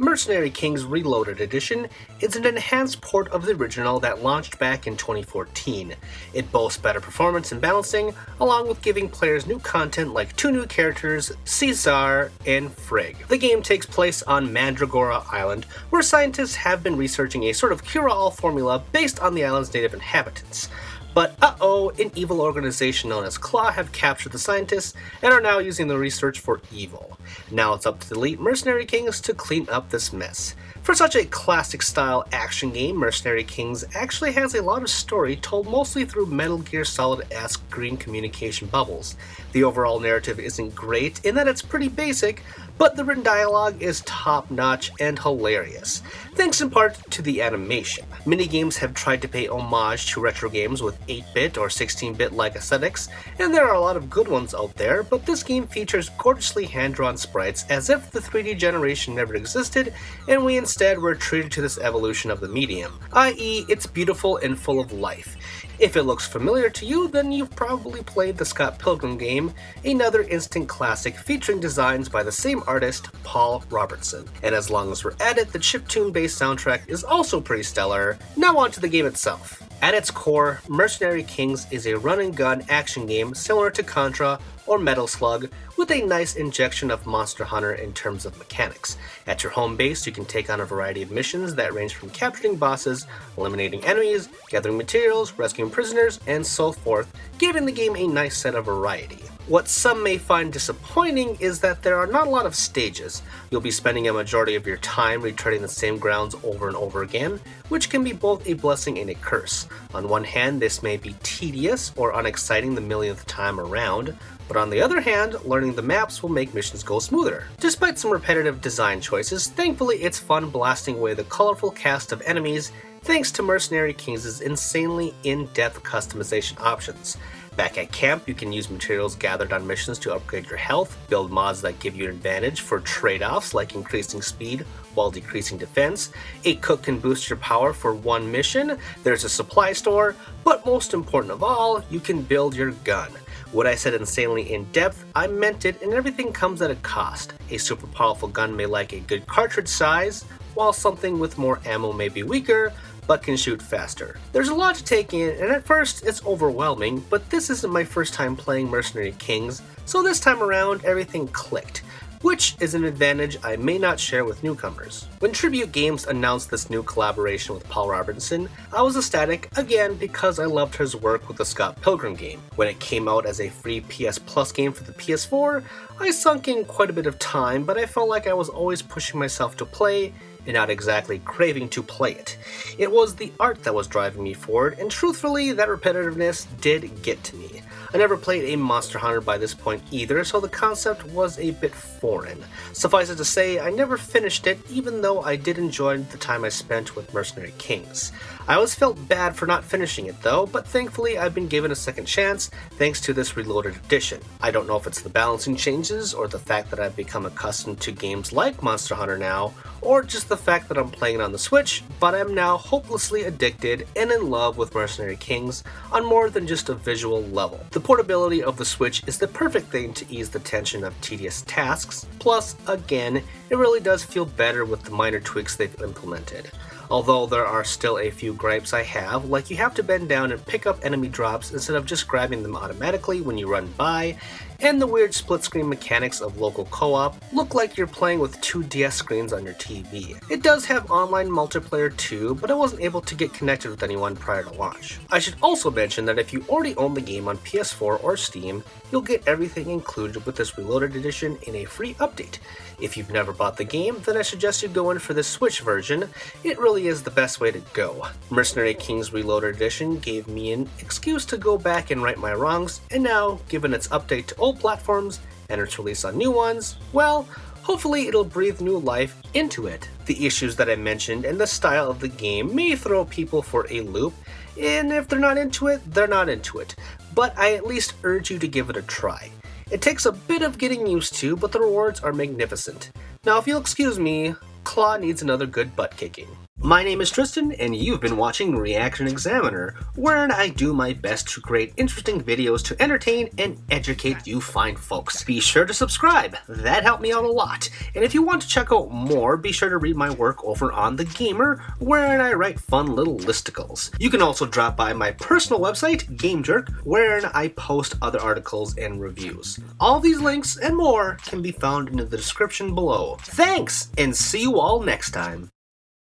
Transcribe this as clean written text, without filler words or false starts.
Mercenary Kings Reloaded Edition is an enhanced port of the original that launched back in 2014. It boasts better performance and balancing, along with giving players new content like 2 new characters, Caesar and Frigg. The game takes place on Mandragora Island, where scientists have been researching a sort of cure-all formula based on the island's native inhabitants. But an evil organization known as Claw have captured the scientists and are now using the research for evil. Now it's up to the elite Mercenary Kings to clean up this mess. For such a classic-style action game, Mercenary Kings actually has a lot of story told mostly through Metal Gear Solid-esque green communication bubbles. The overall narrative isn't great in that it's pretty basic, but the written dialogue is top-notch and hilarious, thanks in part to the animation. Minigames have tried to pay homage to retro games with 8-bit or 16-bit-like aesthetics, and there are a lot of good ones out there, but this game features gorgeously hand-drawn sprites as if the 3D generation never existed, and we instead were treated to this evolution of the medium, i.e. it's beautiful and full of life. If it looks familiar to you, then you've probably played the Scott Pilgrim game, another instant classic featuring designs by the same artist, Paul Robertson. And as long as we're at it, the chiptune-based soundtrack is also pretty stellar. Now on to the game itself. At its core, Mercenary Kings is a run-and-gun action game similar to Contra or Metal Slug, with a nice injection of Monster Hunter in terms of mechanics. At your home base, you can take on a variety of missions that range from capturing bosses, eliminating enemies, gathering materials, rescuing prisoners, and so forth, giving the game a nice set of variety. What some may find disappointing is that there are not a lot of stages. You'll be spending a majority of your time retreading the same grounds over and over again, which can be both a blessing and a curse. On one hand, this may be tedious or unexciting the millionth time around, but on the other hand, learning the maps will make missions go smoother. Despite some repetitive design choices, thankfully it's fun blasting away the colorful cast of enemies thanks to Mercenary Kings' insanely in-depth customization options. Back at camp, you can use materials gathered on missions to upgrade your health, build mods that give you an advantage for trade-offs like increasing speed while decreasing defense. A cook can boost your power for one mission, there's a supply store, but most important of all, you can build your gun. When I said insanely in-depth, I meant it, and everything comes at a cost. A super powerful gun may lack a good cartridge size, while something with more ammo may be weaker, but can shoot faster. There's a lot to take in, and at first it's overwhelming, but this isn't my first time playing Mercenary Kings, so this time around everything clicked, which is an advantage I may not share with newcomers. When Tribute Games announced this new collaboration with Paul Robertson, I was ecstatic, again because I loved his work with the Scott Pilgrim game. When it came out as a free PS Plus game for the PS4, I sunk in quite a bit of time, but I felt like I was always pushing myself to play, and not exactly craving to play it. It was the art that was driving me forward, and truthfully, that repetitiveness did get to me. I never played a Monster Hunter by this point either, so the concept was a bit foreign. Suffice it to say, I never finished it, even though I did enjoy the time I spent with Mercenary Kings. I always felt bad for not finishing it though, but thankfully I've been given a second chance thanks to this Reloaded edition. I don't know if it's the balancing changes, or the fact that I've become accustomed to games like Monster Hunter now, or just the fact that I'm playing it on the Switch, but I'm now hopelessly addicted and in love with Mercenary Kings on more than just a visual level. The portability of the Switch is the perfect thing to ease the tension of tedious tasks, plus, again, it really does feel better with the minor tweaks they've implemented. Although there are still a few gripes I have, like you have to bend down and pick up enemy drops instead of just grabbing them automatically when you run by, and the weird split-screen mechanics of local co-op look like you're playing with 2 DS screens on your TV. It does have online multiplayer too, but I wasn't able to get connected with anyone prior to launch. I should also mention that if you already own the game on PS4 or Steam, you'll get everything included with this Reloaded edition in a free update. If you've never bought the game, then I suggest you go in for the Switch version. It really is the best way to go. Mercenary Kings Reloaded edition gave me an excuse to go back and right my wrongs, and now, given its update to old platforms and its release on new ones, well, hopefully it'll breathe new life into it. The issues that I mentioned and the style of the game may throw people for a loop, and if they're not into it, they're not into it, but I at least urge you to give it a try. It takes a bit of getting used to, but the rewards are magnificent. Now if you'll excuse me, Claw needs another good butt kicking. My name is Tristan, and you've been watching ReActionExaminer, wherein I do my best to create interesting videos to entertain and educate you fine folks. Be sure to subscribe, that helped me out a lot. And if you want to check out more, be sure to read my work over on The Gamer, wherein I write fun little listicles. You can also drop by my personal website, GameJerk, wherein I post other articles and reviews. All these links and more can be found in the description below. Thanks, and see you all next time.